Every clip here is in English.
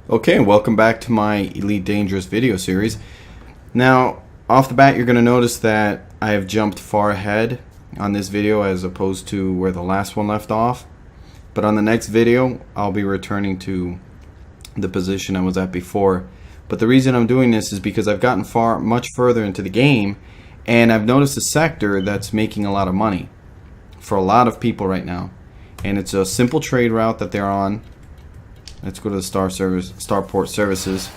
Okay, and welcome back to my Elite Dangerous video series. Now, off the bat, you're going to notice that I have jumped far ahead on this video as opposed to where the last one left off. But on the next video, I'll be returning to the position I was at before. But the reason I'm doing this is because I've gotten much further into the game, and I've noticed a sector that's making a lot of money for a lot of people right now. And it's a simple trade route that they're on. Let's go to the Starport Services.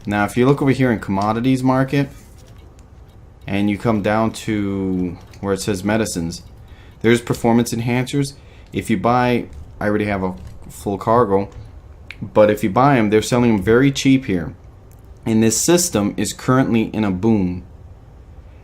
Now, if you look over here in Commodities Market, and you come down to where it says Medicines, there's Performance Enhancers. If you buy, I already have a full cargo, but if you buy them, they're selling them very cheap here. And this system is currently in a boom.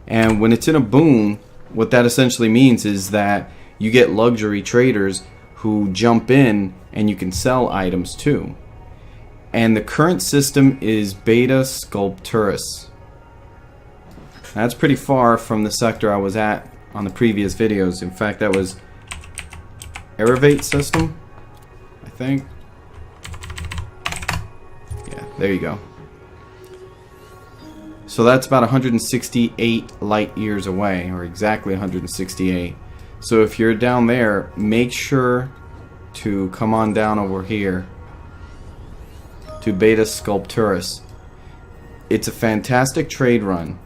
And when it's in a boom, what that essentially means is that you get luxury traders who jump in and you can sell items too. And the current system is Beta Sculptoris. That's pretty far from the sector I was at on the previous videos. In fact, that was Elevate system, I think. Yeah, there you go. So that's about 168 light years away, or exactly 168. So if you're down there, make sure to come on down over here to Beta Sculptoris. It's a fantastic trade run.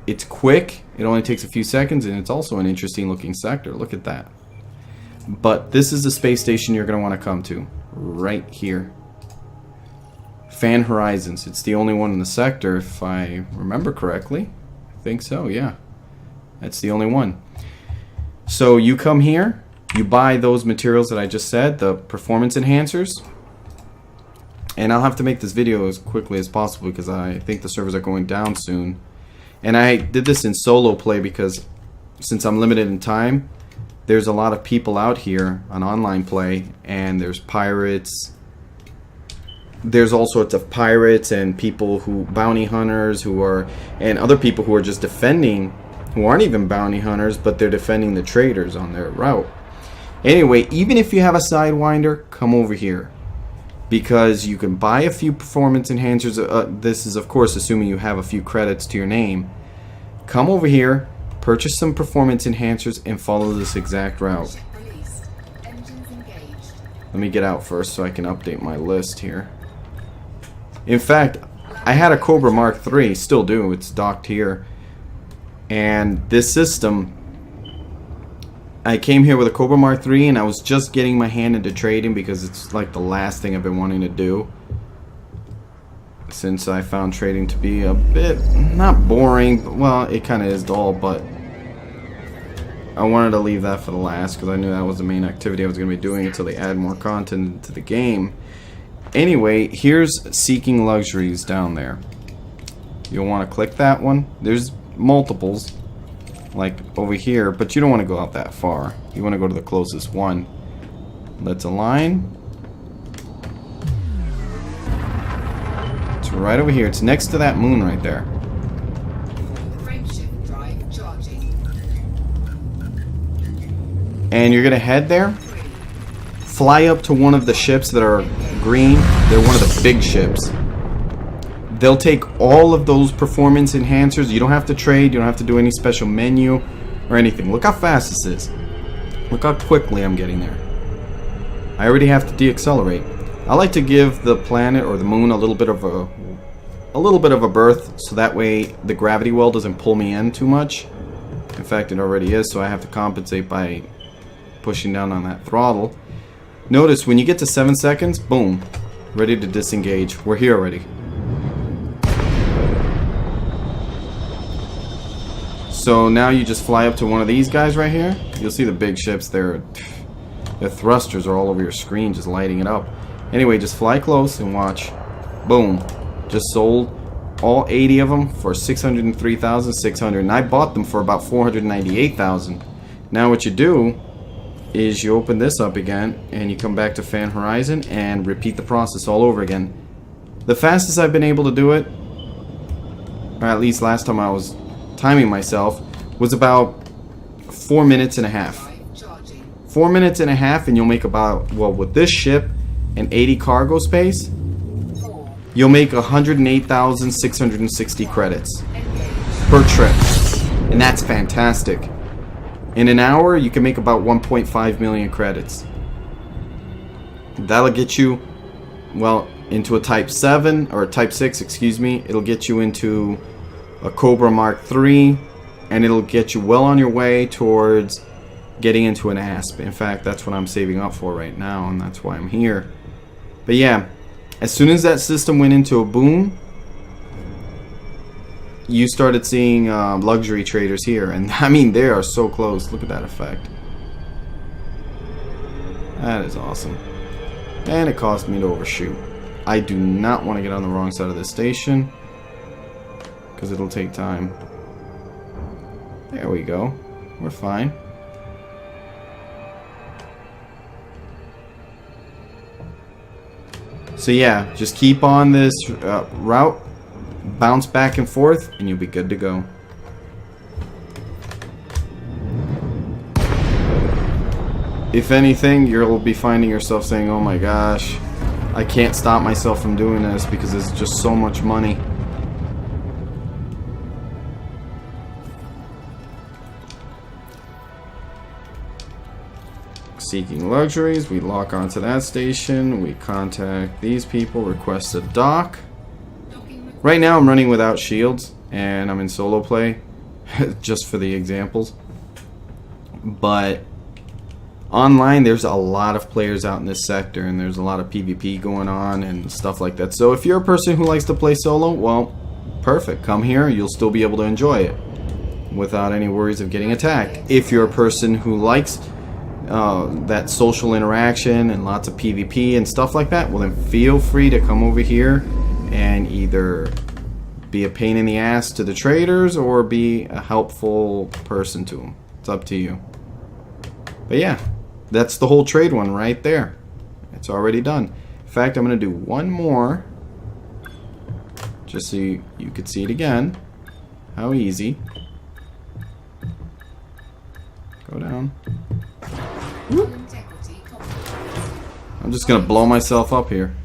It's quick, it only takes a few seconds, and it's also an interesting looking sector. Look at that. But this is the space station you're going to want to come to, right here. Fan Horizons. It's the only one in the sector, if I remember correctly. I think so, yeah. That's the only one. So you come here, you buy those materials that I just said, the performance enhancers, and I'll have to make this video as quickly as possible because I think the servers are going down soon. And I did this in solo play because since I'm limited in time, there's a lot of people out here on online play, and there's pirates. There's all sorts of pirates and people who, bounty hunters who are, and other people who are just defending, who aren't even bounty hunters, but they're defending the traders on their route. Anyway, even if you have a Sidewinder, come over here, because you can buy a few performance enhancers. This is, of course, assuming you have a few credits to your name. Come over here, purchase some performance enhancers, and follow this exact route. Let me get out first so I can update my list here. In fact, I had a Cobra Mark III, still do, it's docked here. And this system, I came here with a Cobra Mark III, and I was just getting my hand into trading because it's like the last thing I've been wanting to do, since I found trading to be a bit, not boring, but, well, it kind of is dull, but I wanted to leave that for the last because I knew that was the main activity I was going to be doing until they add more content into the game. Anyway, here's Seeking Luxuries down there. You'll want to click that one. There's multiples like over here, but you don't want to go out that far. You want to go to the closest one. Let's align. It's right over here. It's next to that moon right there. Frameshift drive charging. And you're gonna head there, fly up to one of the ships that are green. They're one of the big ships. They'll take all of those performance enhancers. You don't have to trade. You don't have to do any special menu or anything. Look how fast this is. Look how quickly I'm getting there. I already have to deaccelerate. I like to give the planet or the moon a little bit of a berth, so that way the gravity well doesn't pull me in too much. In fact, it already is, so I have to compensate by pushing down on that throttle. Notice when you get to 7 seconds, boom, ready to disengage. We're here already. So now you just fly up to one of these guys right here. You'll see the big ships. Their thrusters are all over your screen, just lighting it up. Anyway, just fly close and watch. Boom. Just sold all 80 of them for 603,600, and I bought them for about 498,000. Now what you do is you open this up again and you come back to Fan Horizon and repeat the process all over again. The fastest I've been able to do it, or at least last time I was timing myself, was about 4 minutes and a half. 4 minutes and a half, and you'll make about, well, with this ship, and 80 cargo space, you'll make 108,660 credits per trip. And that's fantastic. In an hour, you can make about 1.5 million credits. That'll get you, well, into a Type 7, or a Type 6, excuse me. It'll get you into a Cobra Mark III, and it'll get you well on your way towards getting into an ASP. In fact, that's what I'm saving up for right now, and that's why I'm here. But yeah, as soon as that system went into a boom, you started seeing luxury traders here, and I mean, they are so close. Look at that effect. That is awesome. And it caused me to overshoot. I do not want to get on the wrong side of this station, because it'll take time. There we go. We're fine. So yeah, just keep on this route, bounce back and forth, and you'll be good to go. If anything, you'll be finding yourself saying, oh my gosh, I can't stop myself from doing this because it's just so much money. Seeking luxuries, we lock onto that station, we contact these people, request a dock. Right now I'm running without shields and I'm in solo play just for the examples, but online there's a lot of players out in this sector and there's a lot of PvP going on and stuff like that. So if you're a person who likes to play solo, well, perfect, come here, you'll still be able to enjoy it without any worries of getting attacked. If you're a person who likes that social interaction and lots of PvP and stuff like that, well then feel free to come over here and either be a pain in the ass to the traders or be a helpful person to them. It's up to you. But yeah, that's the whole trade one right there. It's already done. In fact, I'm going to do one more just so you could see it again. How easy. Go down. I'm just gonna blow myself up here.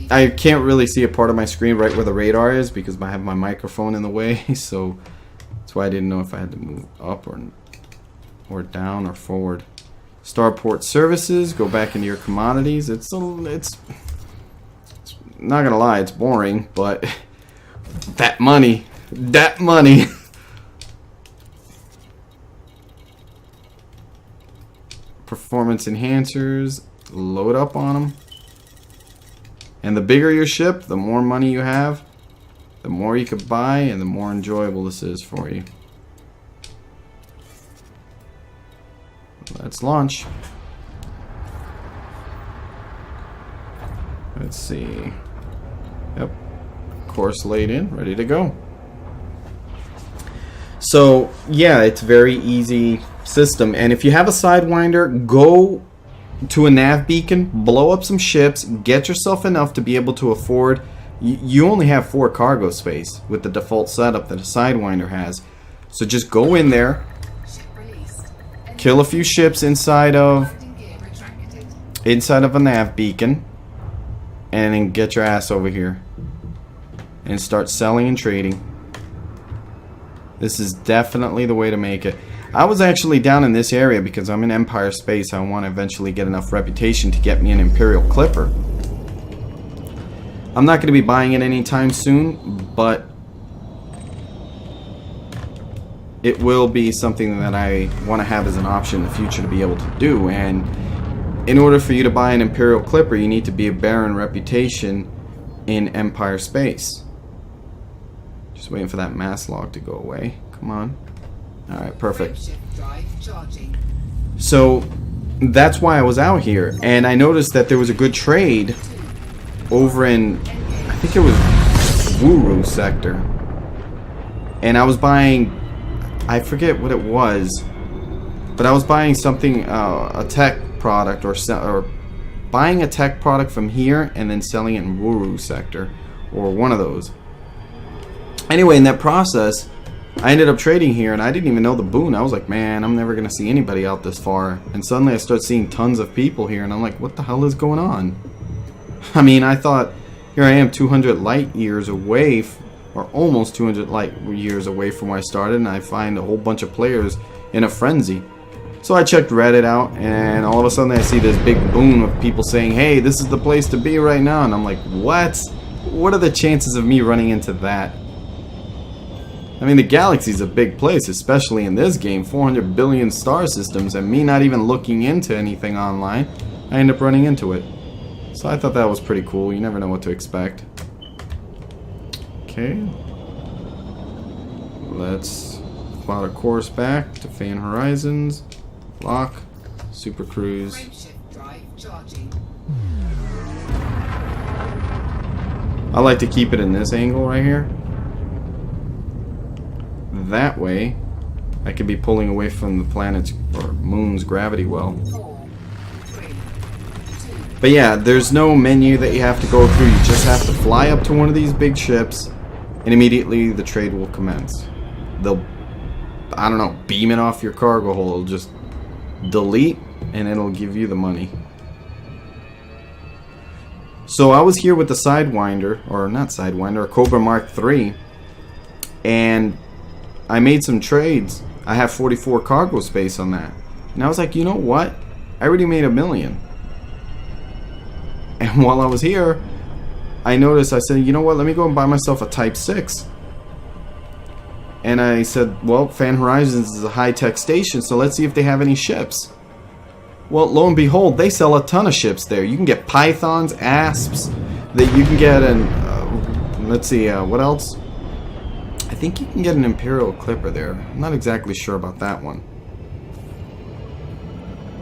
I can't really see a part of my screen right where the radar is because I have my microphone in the way, so that's why I didn't know if I had to move up or down or forward. Starport services, go back into your commodities. It's not gonna lie, it's boring, but that money. Performance enhancers, load up on them. And the bigger your ship, the more money you have, the more you could buy, and the more enjoyable this is for you. Let's launch. Let's see. Yep. Course laid in, ready to go. So, yeah, it's very easy system, and if you have a Sidewinder, go to a nav beacon, blow up some ships, get yourself enough to be able to afford. You only have 4 cargo space with the default setup that a Sidewinder has, so just go in there, kill a few ships inside of a nav beacon, and then get your ass over here and start selling and trading. This is definitely the way to make it. I was actually down in this area because I'm in Empire space. I want to eventually get enough reputation to get me an Imperial Clipper. I'm not going to be buying it anytime soon, but it will be something that I want to have as an option in the future to be able to do. And in order for you to buy an Imperial Clipper, you need to be a Baron reputation in Empire space. Just waiting for that mass log to go away. Come on. Alright, perfect. So that's why I was out here, and I noticed that there was a good trade over in, I think it was Wuru sector, and I was buying, I forget what it was, but I was buying something, a tech product, or buying a tech product from here and then selling it in Wuru sector, or one of those. Anyway, in that process, I ended up trading here, and I didn't even know the boon. I was like, man, I'm never going to see anybody out this far. And suddenly I start seeing tons of people here, and I'm like, what the hell is going on? I mean, I thought, here I am 200 light years away, or almost 200 light years away from where I started, and I find a whole bunch of players in a frenzy. So I checked Reddit out, and all of a sudden I see this big boom of people saying, hey, this is the place to be right now. And I'm like, what? What are the chances of me running into that? I mean, the galaxy's a big place, especially in this game. 400 billion star systems, and me not even looking into anything online, I end up running into it. So I thought that was pretty cool. You never know what to expect. Okay. Let's plot a course back to Fan Horizons. Lock. Super Cruise. I like to keep it in this angle right here. That way, I could be pulling away from the planet's or moon's gravity well. But yeah, there's no menu that you have to go through. You just have to fly up to one of these big ships, and immediately the trade will commence. They'll, I don't know, beam it off your cargo hold. It'll just delete, and it'll give you the money. So I was here with the Sidewinder, or not Sidewinder, a Cobra Mark III, and I made some trades. I have 44 cargo space on that. And I was like, you know what? I already made $1 million. And while I was here, I noticed, I said, you know what? Let me go and buy myself a Type 6. And I said, well, Fan Horizons is a high-tech station, so let's see if they have any ships. Well, lo and behold, they sell a ton of ships there. You can get Pythons, Asps, that you can get an, let's see, what else? I think you can get an Imperial Clipper there. I'm not exactly sure about that one.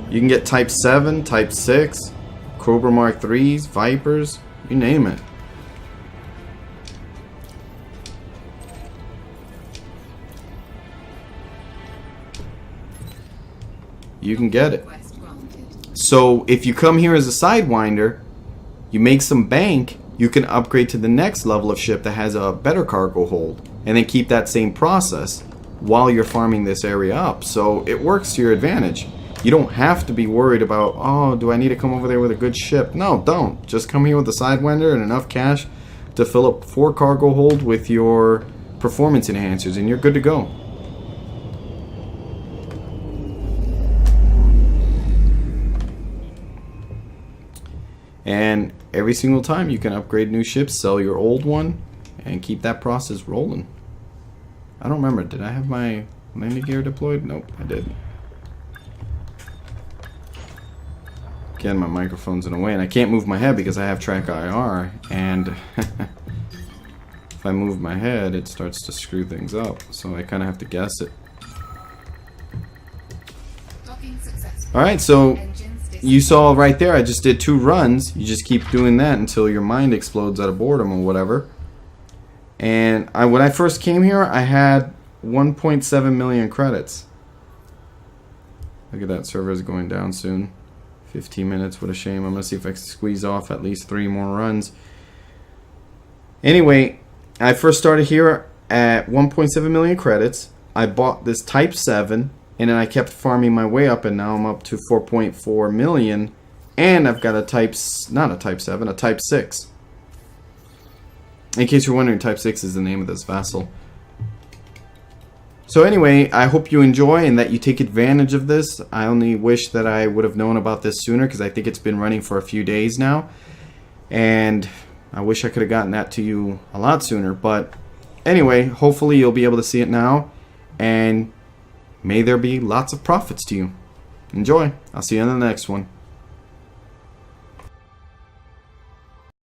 You can get Type 7, Type 6, Cobra Mark 3s, Vipers, you name it. You can get it. So if you come here as a Sidewinder, you make some bank, you can upgrade to the next level of ship that has a better cargo hold, and then keep that same process while you're farming this area up. So it works to your advantage. You don't have to be worried about, oh, do I need to come over there with a good ship? No, don't. Just come here with a Sidewinder and enough cash to fill up 4 cargo hold with your performance enhancers, and you're good to go. And every single time you can upgrade new ships, sell your old one, and keep that process rolling. I don't remember, did I have my landing gear deployed? Nope, I didn't. Again, my microphone's in the way, and I can't move my head because I have track IR, and if I move my head, it starts to screw things up, so I kind of have to guess it. Alright, so you saw right there, I just did 2 runs. You just keep doing that until your mind explodes out of boredom or whatever. And when I first came here, I had 1.7 million credits. Look at that, server is going down soon. 15 minutes, what a shame. I'm going to see if I can squeeze off at least 3 more runs. Anyway, I first started here at 1.7 million credits. I bought this Type 7. And then I kept farming my way up, and now I'm up to 4.4 million. And I've got a not a Type 7, a Type 6. In case you're wondering, Type 6 is the name of this vessel. So anyway, I hope you enjoy and that you take advantage of this. I only wish that I would have known about this sooner, because I think it's been running for a few days now. And I wish I could have gotten that to you a lot sooner. But anyway, hopefully you'll be able to see it now. And may there be lots of profits to you. Enjoy. I'll see you on the next one.